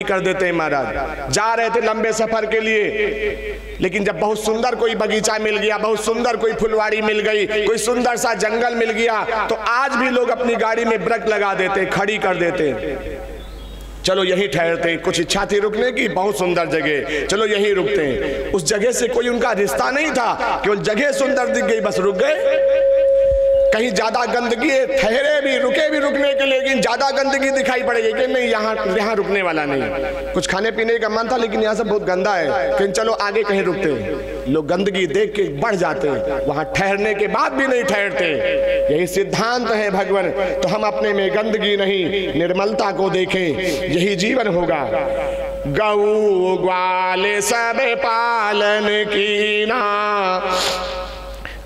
कर देते हैं महाराज। जा रहे थे लंबे सफर के लिए, लेकिन जब बहुत सुंदर कोई बगीचा मिल गया, बहुत सुंदर कोई फुलवाड़ी मिल गई, कोई सुंदर सा जंगल मिल गया, तो आज भी लोग अपनी गाड़ी में ब्रेक लगा देते, खड़ी कर देते, चलो यहीं ठहरते। कुछ इच्छा थी रुकने की, बहुत सुंदर जगह, चलो यहीं रुकते हैं। उस जगह से कोई उनका रिश्ता नहीं था, केवल जगह सुंदर दिख गई, बस रुक गए। कहीं ज्यादा गंदगी है, ठहरे भी, रुके भी रुकने के, लेकिन ज्यादा गंदगी दिखाई पड़ेगी कि नहीं, यहाँ रुकने वाला नहीं। कुछ खाने पीने का मन था, लेकिन यहाँ से बहुत गंदा है, लेकिन चलो आगे कहीं रुकते हैं। लोग गंदगी देख के बढ़ जाते हैं, वहां ठहरने के बाद भी नहीं ठहरते। यही सिद्धांत है भगवान। तो हम अपने में गंदगी नहीं, निर्मलता को देखें, यही जीवन होगा। गऊ ग्वाले सब पालन कीना,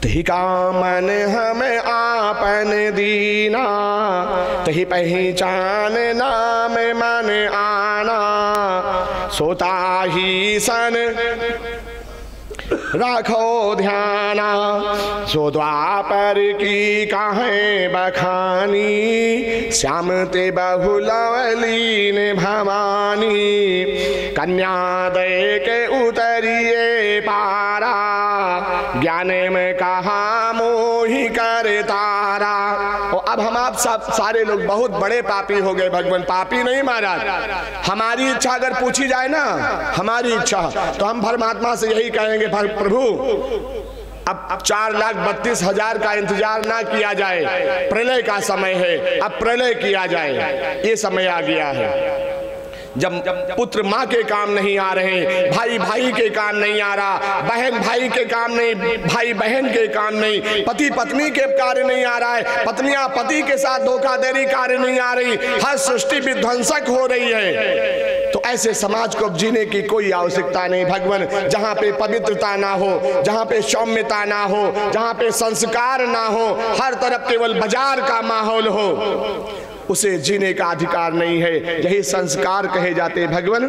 तही कामन हमें आपन दीना, तही पहचान नाम मन आना, सोता ही सन राखो ध्याना, सो द्वापर की काहे बखानी, श्याम ते बहुलवलीन भवानी, कन्या दे के उतरिए पारा, ज्ञान में कहा मोहि कर तारा। और अब हम आप सब सारे लोग बहुत बड़े पापी हो गए भगवान। पापी नहीं महाराज, हमारी इच्छा अगर पूछी जाए ना, हमारी इच्छा, तो हम परमात्मा से यही कहेंगे, प्रभु अब 4,32,000 का इंतजार ना किया जाए, प्रलय का समय है, अब प्रलय किया जाए। ये समय आ गया है जब पुत्र माँ के काम नहीं आ रहे, भाई भाई के काम नहीं आ रहा, बहन भाई के काम नहीं, भाई बहन के काम नहीं, पति पत्नी के कार्य नहीं आ रहा है, पत्नियां पति के साथ धोखाधड़ी कार्य नहीं आ रही, हर सृष्टि विध्वंसक हो रही है। तो ऐसे समाज को जीने की कोई आवश्यकता नहीं भगवान। जहाँ पे पवित्रता ना हो, जहाँ पे सौम्यता ना हो, जहाँ पे संस्कार ना हो, हर तरफ केवल बाजार का माहौल हो, उसे जीने का अधिकार नहीं है। यही संस्कार कहे जाते भगवान।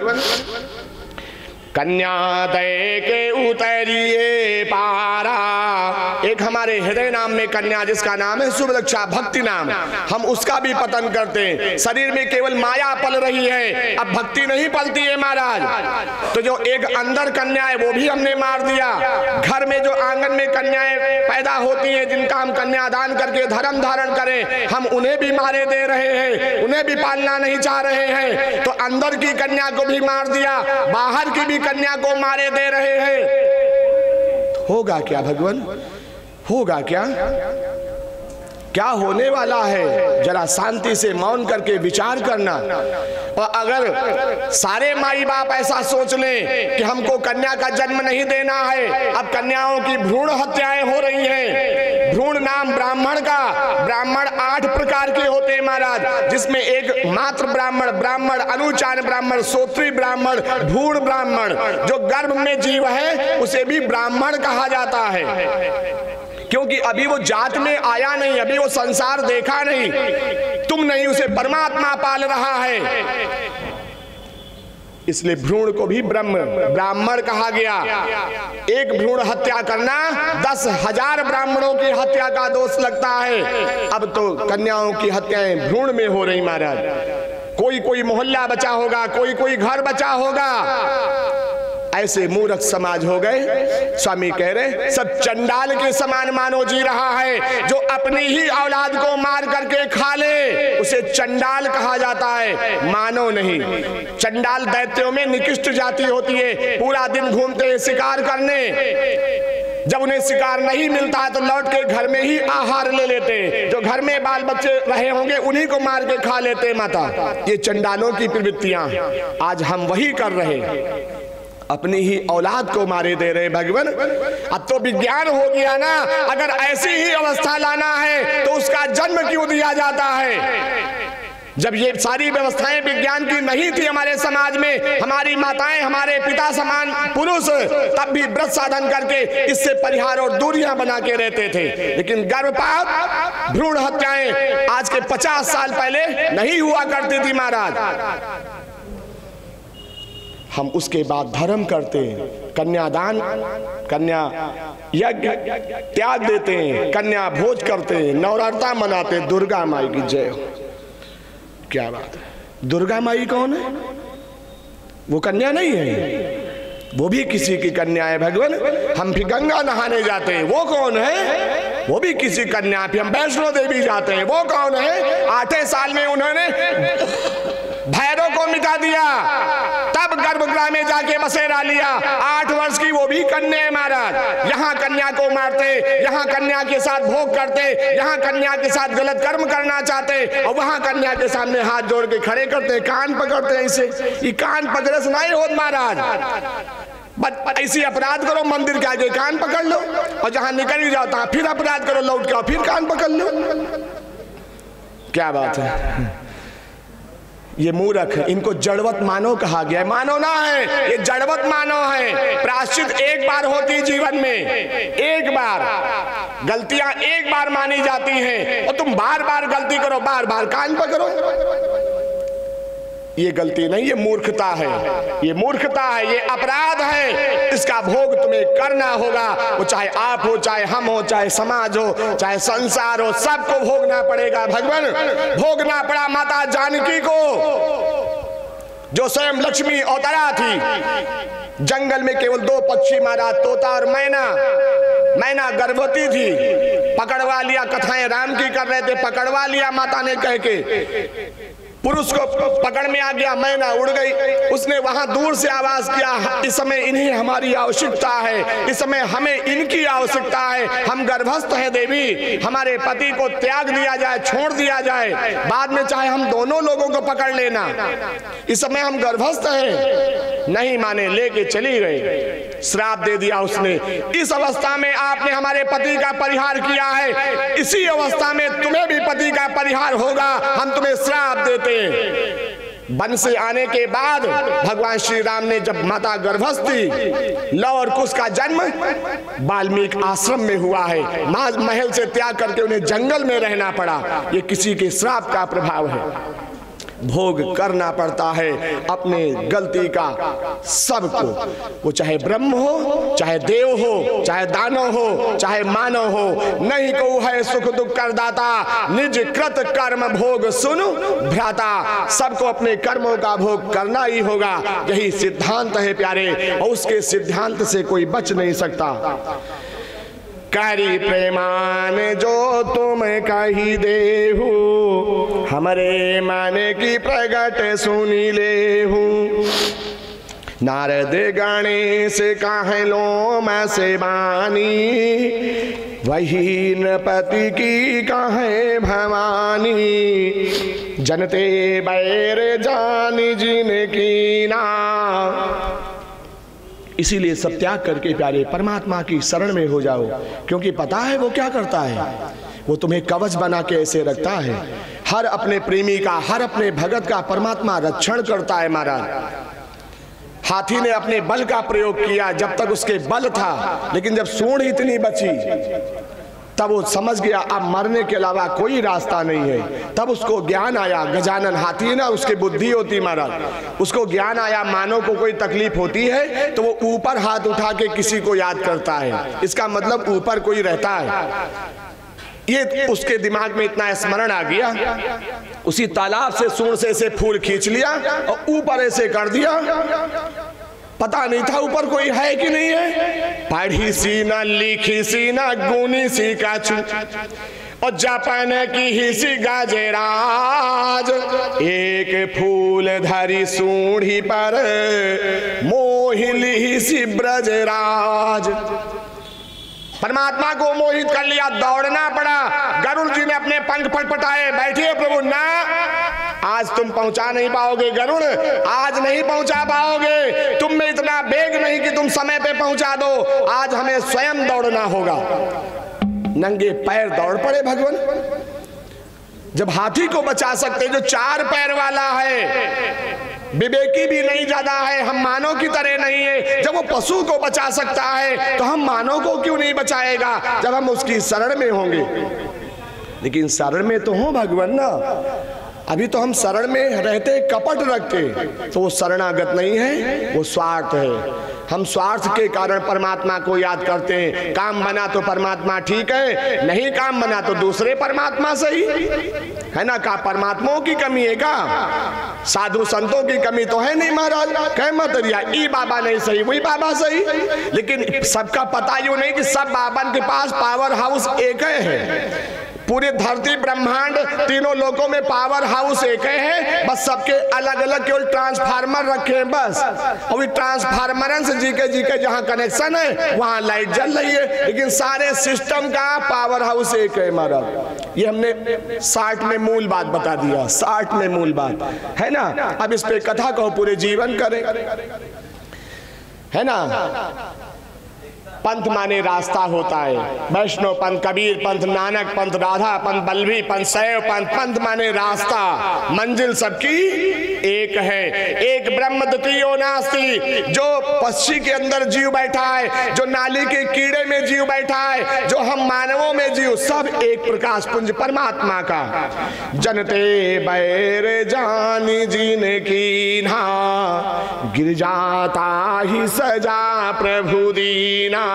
कन्या दे के उतरिए पारा, एक हमारे हृदय नाम में कन्या जिसका नाम है शुभरक्षा भक्ति नाम, हम उसका भी पतन करते हैं। शरीर में केवल माया पल रही है, अब भक्ति नहीं पलती है महाराज। तो जो एक अंदर कन्या है वो भी हमने मार दिया। घर में जो आंगन में कन्याएं पैदा होती हैं, जिनका हम कन्यादान करके धर्म धारण करें, हम उन्हें भी मारे दे रहे हैं, उन्हें भी पालना नहीं चाह रहे हैं। तो अंदर की कन्या को भी मार दिया, बाहर की भी कन्या को मारे दे रहे हैं। होगा क्या भगवान, होगा क्या, क्या होने वाला है? जरा शांति से मौन करके विचार करना। और अगर सारे माई बाप ऐसा सोच लें कि हमको कन्या का जन्म नहीं देना है, अब कन्याओं की भ्रूण हत्याएं हो रही हैं। भ्रूण नाम ब्राह्मण का, ब्राह्मण 8 प्रकार के होते हैं महाराज, जिसमें एक मात्र ब्राह्मण, ब्राह्मण अनुचान ब्राह्मण, श्रोत्री ब्राह्मण, भ्रूण ब्राह्मण। जो गर्भ में जीव है उसे भी ब्राह्मण कहा जाता है, क्योंकि अभी वो जात में आया नहीं, अभी वो संसार देखा नहीं, तुम नहीं, उसे परमात्मा पाल रहा है, इसलिए भ्रूण को भी ब्राह्मण कहा गया। एक भ्रूण हत्या करना 10,000 ब्राह्मणों की हत्या का दोष लगता है। अब तो कन्याओं की हत्याएं भ्रूण में हो रही महाराज। कोई मोहल्ला बचा होगा, कोई घर बचा होगा। ऐसे मूर्ख समाज हो गए। स्वामी कह रहे सब चंडाल के समान मानो जी रहा है। जो अपनी ही औलाद को मार करके खा ले उसे चंडाल कहा जाता है, मानो नहीं। चंडाल दैत्यों में निकृष्ट जाति होती है, पूरा दिन घूमते हैं शिकार करने, जब उन्हें शिकार नहीं मिलता है तो लौट के घर में ही आहार ले लेते हैं। जो घर में बाल बच्चे रहे होंगे उन्हीं को मार के खा लेते हैं माता। ये चंडालों की प्रवृत्तियां हैं। आज हम वही कर रहे हैं, अपनी ही औलाद को मारे दे रहे भगवान। अब तो विज्ञान हो गया ना, अगर ऐसी ही अवस्था लाना है तो उसका जन्म क्यों दिया जाता है? जब ये सारी व्यवस्थाएं विज्ञान की नहीं थी हमारे समाज में, हमारी माताएं हमारे पिता समान पुरुष तब भी व्रत साधन करके इससे परिहार और दूरियां बना के रहते थे। लेकिन गर्भपात, भ्रूण हत्याएं आज के 50 साल पहले नहीं हुआ करती थी महाराज। हम उसके बाद धर्म करते हैं, कन्यादान, कन्या यज्ञ त्याग देते हैं, कन्या भोज करते हैं, नवरात्रा मनाते हैं। दुर्गा माई की जय हो। क्या बात है। दुर्गा माई कौन है? वो कन्या नहीं है, वो भी किसी की कन्या है भगवान। हम भी गंगा नहाने जाते हैं, वो कौन है? वो भी किसी कन्या। फिर हम वैष्णो देवी जाते हैं, वो कौन है? 8 साल में उन्होंने भैरव को मिटा दिया, तब गर्भगृह में जाके बसेरा लिया। 8 वर्ष की वो भी कन्या है महाराज। यहाँ कन्या को मारते, यहाँ कन्या के साथ भोग करते, यहाँ कन्या के साथ गलत कर्म करना चाहते, और वहां कन्या के सामने हाथ जोड़ के खड़े करते, कान पकड़ते हैं। इसे ये कान पकड़े से नहीं होत महाराज। ऐसी अपराध करो, मंदिर के आगे कान पकड़ लो, और जहां निकल ही जाता फिर अपराध करो, लौट के फिर कान पकड़ लो। क्या बात है? ये मूर्ख है, इनको जड़वत मानव कहा गया है। मानव ना है, ये जड़वत मानव है। प्रायश्चित एक बार होती जीवन में, एक बार गलतियां एक बार मानी जाती हैं, और तुम बार बार गलती करो, बार बार कान पकड़ो। ये गलती नहीं, ये मूर्खता है, ये मूर्खता है, ये अपराध है। इसका भोग तुम्हें करना होगा। वो चाहे आप हो, चाहे हम हो, चाहे समाज हो, चाहे संसार हो, सबको भोगना पड़ेगा भगवान। भोगना पड़ा माता जानकी को, जो स्वयं लक्ष्मी अवतारा थी। जंगल में केवल 2 पक्षी मारा, तोता और मैना। मैना गर्भवती थी, पकड़वा लिया। कथाएं राम की कर रहे थे, पकड़वा लिया माता ने कह के। पुरुष को पकड़ में आ गया, मैना उड़ गई। उसने वहां दूर से आवाज किया, इस समय इन्हें हमारी आवश्यकता है, इस समय हमें इनकी आवश्यकता है। हम गर्भस्थ हैं देवी, हमारे पति को त्याग दिया जाए, छोड़ दिया जाए, बाद में चाहे हम दोनों लोगों को पकड़ लेना, इस समय हम गर्भस्थ हैं। नहीं माने, लेके चली गई। श्राप दे दिया उसने। इस अवस्था में आपने हमारे पति का परिहार किया है, इसी अवस्था में तुम्हें भी पति का परिहार होगा। हम तुम्हें श्राप देते। वन से आने के बाद भगवान श्री राम ने, जब माता गर्भस्थ थी, लव और कुश का जन्म वाल्मीकि आश्रम में हुआ है। महल से त्याग करके उन्हें जंगल में रहना पड़ा। ये किसी के श्राप का प्रभाव है। भोग करना पड़ता है अपने गलती का सबको। वो चाहे ब्रह्म हो, चाहे देव हो, चाहे दानव हो, चाहे मानव हो। नहीं को है सुख दुख कर दाता, निज कृत कर्म भोग सुनु भ्राता। सबको अपने कर्मों का भोग करना ही होगा। यही सिद्धांत है प्यारे, और उसके सिद्धांत से कोई बच नहीं सकता। करी प्रेमान जो तुम कही देहु, हमरे मन की प्रगट सुनी लेहु। नारद गणेश कहे लो मैं से बानी, वही नृपति की कहे भवानी। जनते बैर जानी जिनकी ना। इसीलिए सब त्याग करके प्यारे परमात्मा की शरण में हो जाओ, क्योंकि पता है वो क्या करता है। वो तुम्हें कवच बना के ऐसे रखता है। हर अपने प्रेमी का, हर अपने भगत का परमात्मा रक्षण करता है महाराज। हाथी ने अपने बल का प्रयोग किया जब तक उसके बल था, लेकिन जब सूंड इतनी बची तब वो समझ गया अब मरने के अलावा कोई रास्ता नहीं है। तब उसको ज्ञान आया। गजानन हाथी है ना, उसकी बुद्धि होती महाराज। उसको ज्ञान आया, मानव को कोई तकलीफ होती है तो वो ऊपर हाथ उठा के किसी को याद करता है। इसका मतलब ऊपर कोई रहता है। ये उसके दिमाग में इतना स्मरण आ गया, उसी तालाब से सूंड से ऐसे फूल खींच लिया और ऊपर ऐसे कर दिया। पता नहीं था ऊपर कोई है कि नहीं है। पढ़ी सी ना, लिखी सी ना, गुनी सी काचू, और जापान की ही सी गाजेराज। एक फूल धरी सूढ़ी पर, मोहिली ही सी ब्रजराज। परमात्मा को मोहित कर लिया, दौड़ना पड़ा। गरुड़ जी ने अपने पंख फटफटाए, बैठिए प्रभु ना, आज तुम पहुंचा नहीं पाओगे गरुड़, आज नहीं पहुंचा पाओगे। तुम में इतना वेग नहीं कि तुम समय पे पहुंचा दो, आज हमें स्वयं दौड़ना होगा। नंगे पैर दौड़ पड़े भगवान। जब हाथी को बचा सकते जो 4 पैर वाला है, विवेकी भी नहीं ज्यादा है, हम मानव की तरह नहीं है, जब वो पशु को बचा सकता है तो हम मानव को क्यों नहीं बचाएगा, जब हम उसकी शरण में होंगे। लेकिन शरण में तो हो भगवान ना, अभी तो हम शरण में रहते कपट रखते, तो वो शरणागत नहीं है, वो स्वार्थ है। हम स्वार्थ के कारण परमात्मा को याद करते हैं। काम बना तो परमात्मा ठीक है, नहीं काम बना तो दूसरे परमात्मा सही है ना। का परमात्माओं की कमी है का? साधु संतों की कमी तो है नहीं महाराज। कह मत रिया ई बाबा नहीं सही वही बाबा सही, लेकिन सबका पता यूं नहीं कि सब बाबा के पास पावर हाउस एक है। पूरी धरती ब्रह्मांड तीनों लोकों में पावर हाउस एक है, बस सबके अलग अलग केवल ट्रांसफार्मर रखे हैं बस। और ट्रांसफार्मर से जी के जहां कनेक्शन है वहां लाइट जल रही है, लेकिन सारे सिस्टम का पावर हाउस एक है महाराज। ये हमने 60 में मूल बात बता दिया, 60 में मूल बात है ना। अब इस पे कथा कहो पूरे जीवन करें, है ना। पंथ माने रास्ता होता है, वैष्णव पंथ, कबीर पंथ, नानक पंथ, राधा पंथ, बल्लभी पंथ, शैव पंथ। पंथ माने रास्ता, मंजिल सबकी एक है। एक ब्रह्म द्वितीयो नास्ति। जो पक्षी के अंदर जीव बैठा है, जो नाली के कीड़े में जीव बैठा है, जो हम मानवों में जीव, सब एक प्रकाश पुंज परमात्मा का। जनते बैर जानी जीने की ना, गिर जाता ही सजा प्रभु दीना।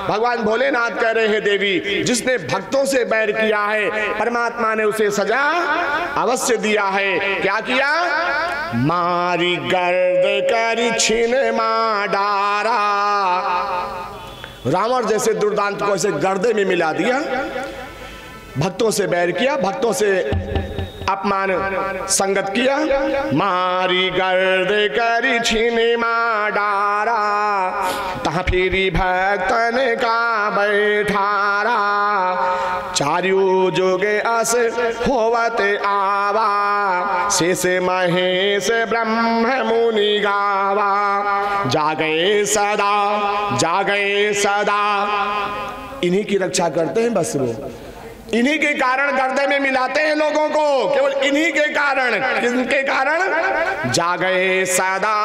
भगवान भोलेनाथ कह रहे हैं देवी, जिसने भक्तों से बैर किया है परमात्मा ने उसे सजा अवश्य दिया है। क्या किया? मारी गर्द करी छिन मा डारा। रावण जैसे दुर्दांत को ऐसे गर्दे में मिला दिया। भक्तों से बैर किया, भक्तों से अपमान संगत किया। मारी गर्द करी छिने मा डारा, तहाँ फिरी भक्तन का बैठारा। चार्यू जोगे अस होवत आवा, शेष महेश ब्रह्म मुनि गावा। जागे सदा, जागे सदा। इन्हीं की रक्षा करते हैं बस वो, इन्हीं के कारण गर्दे में मिलाते हैं लोगों को, केवल इन्हीं के कारण। किनके कारण? जागे सदा।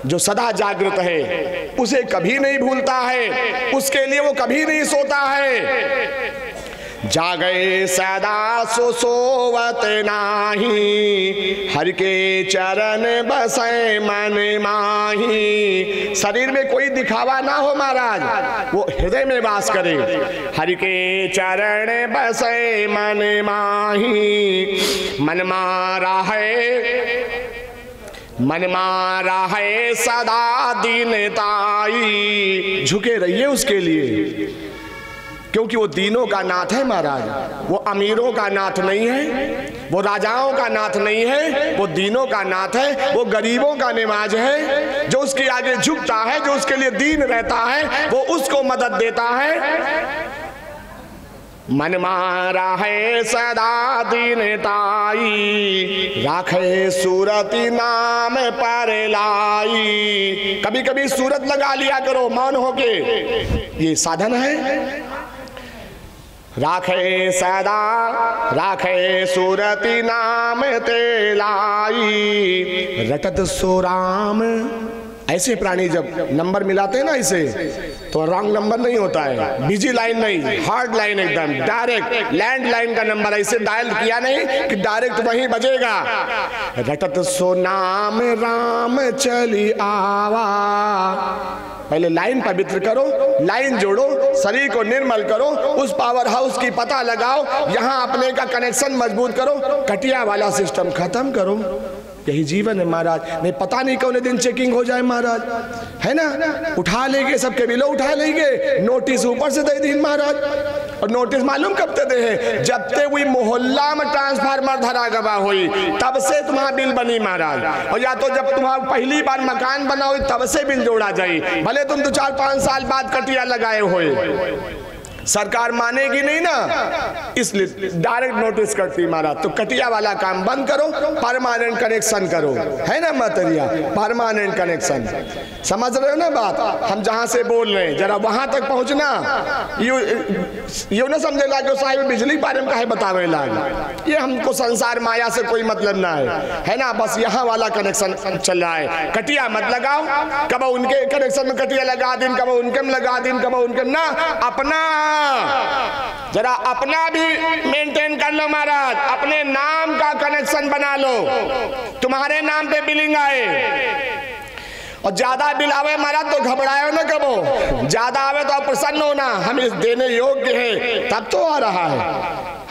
जो सदा जागृत है उसे कभी नहीं भूलता है, उसके लिए वो कभी नहीं सोता है। जागे सदा सो सोवत नाही, हर के चरण बसे मन माही। शरीर में कोई दिखावा ना हो महाराज, वो हृदय में वास करे। हर के चरण बसे मन माही। मन मारा है, मन मारा है सदा दीनताई। झुके रहिए उसके लिए, क्योंकि वो दीनों का नाथ है महाराज। वो अमीरों का नाथ नहीं है, वो राजाओं का नाथ नहीं है, वो दीनों का नाथ है। वो गरीबों का निवाज है। जो उसके आगे झुकता है, जो उसके लिए दीन रहता है, वो उसको मदद देता है। मन मारा है सदा दीनताई, राखे सूरति नाम पर लाई। कभी कभी सूरत लगा लिया करो मौन होके, ये साधन है। राखे सदा, राखे सूरति नाम ते लाई। रटत सो राम। ऐसे प्राणी जब नंबर मिलाते हैं ना इसे, तो रॉन्ग नंबर नहीं होता है, बिजी लाइन नहीं, हार्ड लाइन एकदम डायरेक्ट लैंड लाइन का नंबर। ऐसे डायल किया नहीं कि डायरेक्ट वहीं बजेगा। रटत सो नाम राम चली आवा। पहले लाइन पवित्र करो, लाइन जोड़ो, शरीर को निर्मल करो, उस पावर हाउस की पता लगाओ, यहाँ अपने का कनेक्शन मजबूत करो, कटिया वाला सिस्टम खत्म करो। यही जीवन है महाराज। नहीं पता नहीं कौन दिन चेकिंग हो जाए महाराज, है ना। उठा लेंगे, सबके बिलो उठा लेंगे, नोटिस ऊपर से दे दी महाराज। और नोटिस मालूम कब ते दे है? जब ते हुई मोहल्ला में ट्रांसफार्मर धरा गवा हुई तब से तुम्हारा बिल बनी महाराज। और या तो जब तुम्हारा पहली बार मकान बना हुई तब से बिल जोड़ा जाए, भले तुम 2-4-5 साल बाद कटिया लगाए हुए। सरकार मानेगी नहीं ना, इसलिए डायरेक्ट नोटिस करती महाराज। तो कटिया वाला काम बंद करो, परमानेंट कनेक्शन करो, है ना मतरिया। परमानेंट कनेक्शन, समझ रहे हो ना बात। हम जहां से बोल रहे हैं जरा वहां तक पहुंचना। यू ना समझे ला साहिब बिजली बारे में काहे बतावे लाग। ये हमको संसार माया से कोई मतलब ना है ना। बस यहाँ वाला कनेक्शन चल रहा है। कटिया मत लगाओ, कब उनके कनेक्शन में कटिया लगा दिन, कब उनके में लगा दिन, कब उनके ना। अपना जरा अपना भी मेंटेन कर लो महाराज। अपने नाम का कनेक्शन बना लो, तुम्हारे नाम पे बिलिंग आए। और ज्यादा बिल आवे महाराज तो घबराए ना, कबो ज्यादा आवे तो आप प्रसन्न होना, हम इस देने योग्य हैं, तब तो आ रहा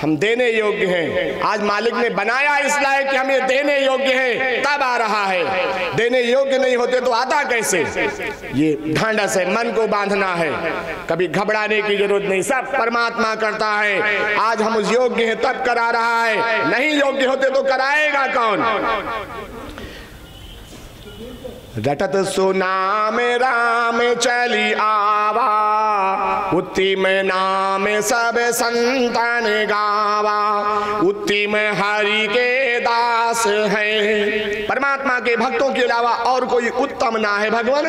हम देने योग्य हैं। आज मालिक ने बनाया इस लायक कि हम ये देने योग्य हैं, तब आ रहा है। देने योग्य नहीं होते तो आता कैसे? ये ढांढस है, मन को बांधना है, कभी घबराने की जरूरत नहीं, सब परमात्मा करता है। आज हम उस योग्य हैं तब करा रहा है, नहीं योग्य होते तो कराएगा कौन? रटत सुनाम राम चली आवा, उत्तिम नाम सब संतन गावा, उत्तिम हरि के दास है। परमात्मा के भक्तों के अलावा और कोई उत्तम ना है भगवान,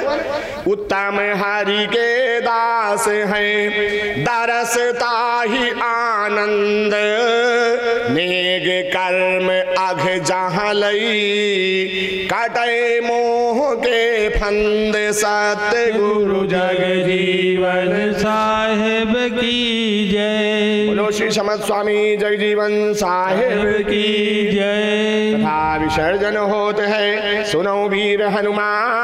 उत्तम हरि के दास है। दरसता ही आनंद नेग कर्म अघ जहाँ लई, कटे मोह के फंद सतगुरु जग जीवन साहेब की जय। बोलो श्री समर्थ स्वामी जगजीवन साहेब की जय। तथा विसर्जन होते है, सुनो वीर हनुमान।